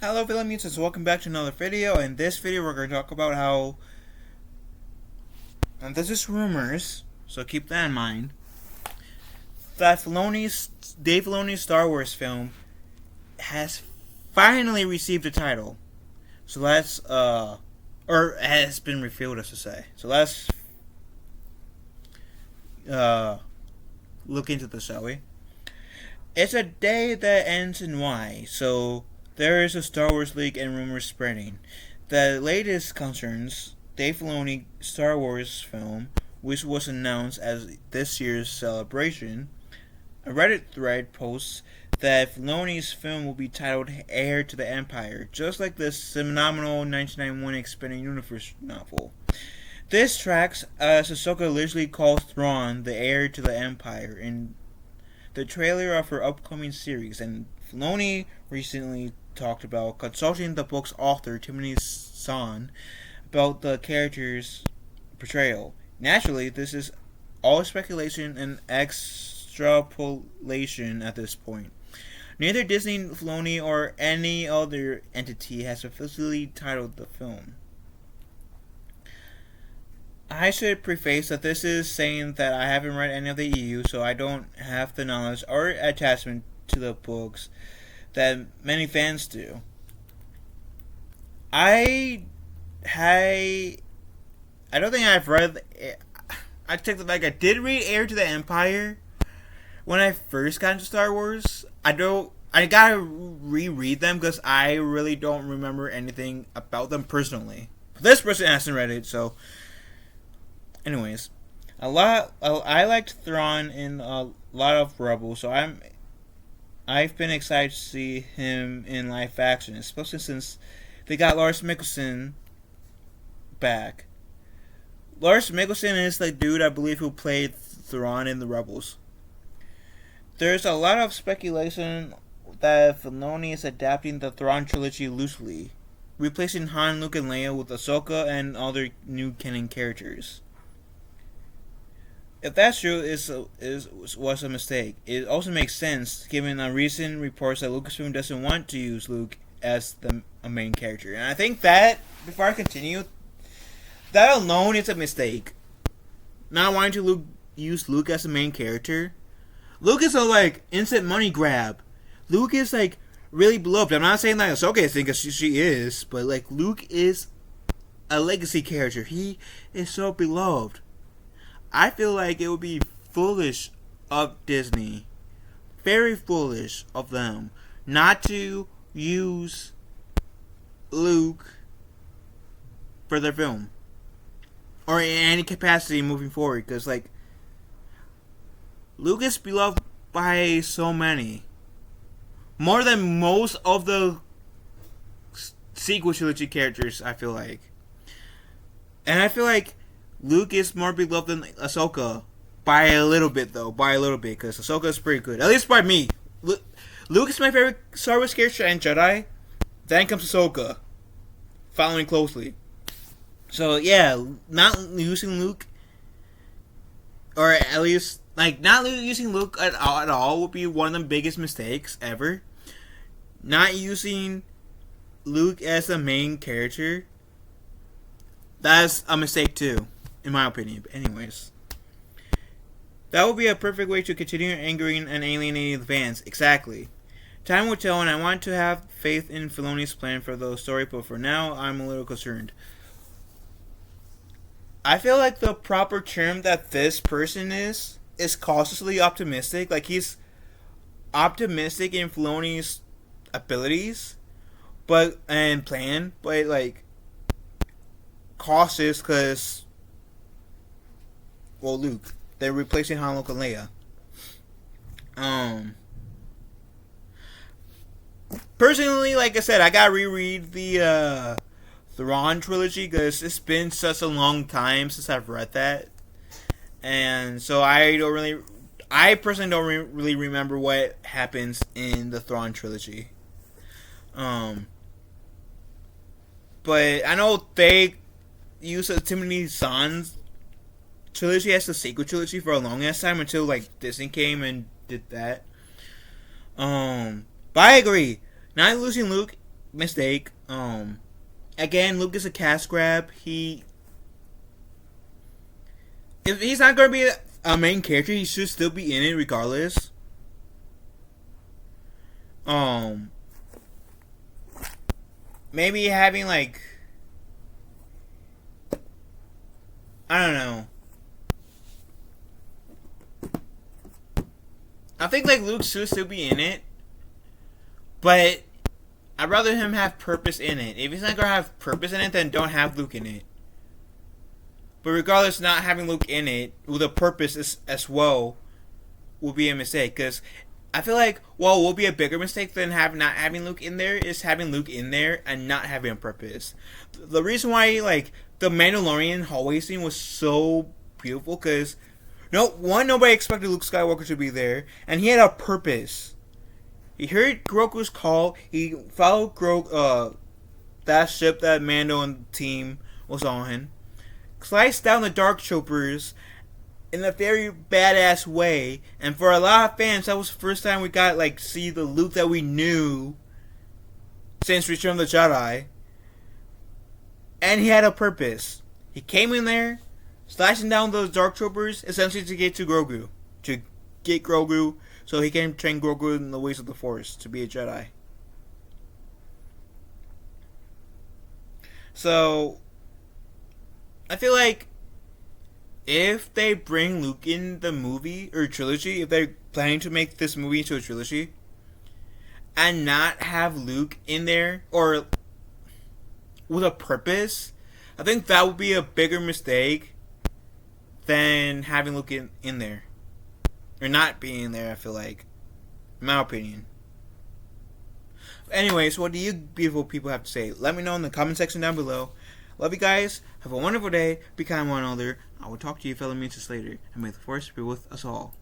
Hello fellow mutants, welcome back to another video. In this video we're going to talk about how, and this is rumors, so keep that in mind, that Dave Filoni's Star Wars film has finally received a title. So let's, or has been revealed, as to say. So let's, look into this, shall we? It's a day that ends in Y, so there is a Star Wars leak and rumors spreading. The latest concerns Dave Filoni Star Wars film, which was announced as this year's celebration. A Reddit thread posts that Filoni's film will be titled Heir to the Empire, just like the phenomenal 1991 Expanding Universe novel. This tracks as Ahsoka literally calls Thrawn the heir to the Empire in the trailer of her upcoming series, and Filoni recently talked about consulting the book's author, Timothy Zahn, about the character's portrayal. Naturally, this is all speculation and extrapolation at this point. Neither Disney, Filoni, or any other entity has officially titled the film. I should preface that this is saying that I haven't read any of the EU, so I don't have the knowledge or attachment to the books that many fans do. I don't think I've read. I take it back. I did read Heir to the Empire when I first got into Star Wars. I gotta reread them because I really don't remember anything about them personally. This person hasn't read it, so. Anyways, I liked Thrawn in a lot of Rebels, so I've been excited to see him in live action, especially since they got Lars Mikkelsen back. Lars Mikkelsen is the dude I believe who played Thrawn in the Rebels. There's a lot of speculation that Filoni is adapting the Thrawn trilogy loosely, replacing Han, Luke, and Leia with Ahsoka and other new canon characters. If that's true, was a mistake. It also makes sense given recent reports that Lucasfilm doesn't want to use Luke as a main character, and I think that before I continue, that alone is a mistake. Not wanting to use Luke as the main character. Luke is a instant money grab. Luke is really beloved. I'm not saying that Ahsoka is, because she is, but Luke is a legacy character. He is so beloved. I feel like it would be foolish of Disney, very foolish of them, not to use Luke for their film, or in any capacity moving forward, because Luke is beloved by so many, more than most of the sequel trilogy characters, I feel like. And I feel like Luke is more beloved than Ahsoka by a little bit, because Ahsoka is pretty good, at least by me. Luke is my favorite Star Wars character and Jedi. Then comes Ahsoka, following closely. So yeah, not using Luke, or at least not using Luke at all would be one of the biggest mistakes ever. Not using Luke as the main character, that's a mistake too, in my opinion. But anyways, that would be a perfect way to continue angering and alienating the fans. Exactly. Time will tell, and I want to have faith in Filoni's plan for the story, but for now, I'm a little concerned. I feel like the proper term that this person is cautiously optimistic. He's optimistic in Filoni's abilities, and plan, but cautious because, well, Luke. They're replacing Han, Luke, and Leia. Personally, like I said, I gotta reread the Thrawn trilogy because it's been such a long time since I've read that, and so I personally don't really remember what happens in the Thrawn trilogy. But I know they use Timothy Zahn's trilogy as the sequel trilogy for a long ass time until Disney came and did that. But I agree. Not losing Luke mistake. Again, Luke is a cast grab. If he's not going to be a main character, he should still be in it regardless. Maybe having like, I don't know. I think like Luke should still be in it, but I'd rather him have purpose in it. If he's not gonna have purpose in it, then don't have Luke in it. But regardless, not having Luke in it with a purpose as well will be a mistake. Because I feel like what will be a bigger mistake than not having Luke in there is having Luke in there and not having a purpose. The reason why like the Mandalorian hallway scene was so beautiful because nobody expected Luke Skywalker to be there, and he had a purpose. He heard Grogu's call. He followed that ship that Mando and the team was on. Sliced down the Dark Troopers in a very badass way, and for a lot of fans, that was the first time we got like see the Luke that we knew since Return of the Jedi. And he had a purpose. He came in there, slashing down those Dark Troopers, essentially to get to Grogu, so he can train Grogu in the ways of the Force to be a Jedi. So I feel like if they bring Luke in the movie or trilogy, if they're planning to make this movie into a trilogy, and not have Luke in there or with a purpose, I think that would be a bigger mistake than having Luke in there. Or not being there, I feel like. In my opinion. Anyways, what do you beautiful people have to say? Let me know in the comment section down below. Love you guys. Have a wonderful day. Be kind to one another. I will talk to you fellow mutants later. And may the Force be with us all.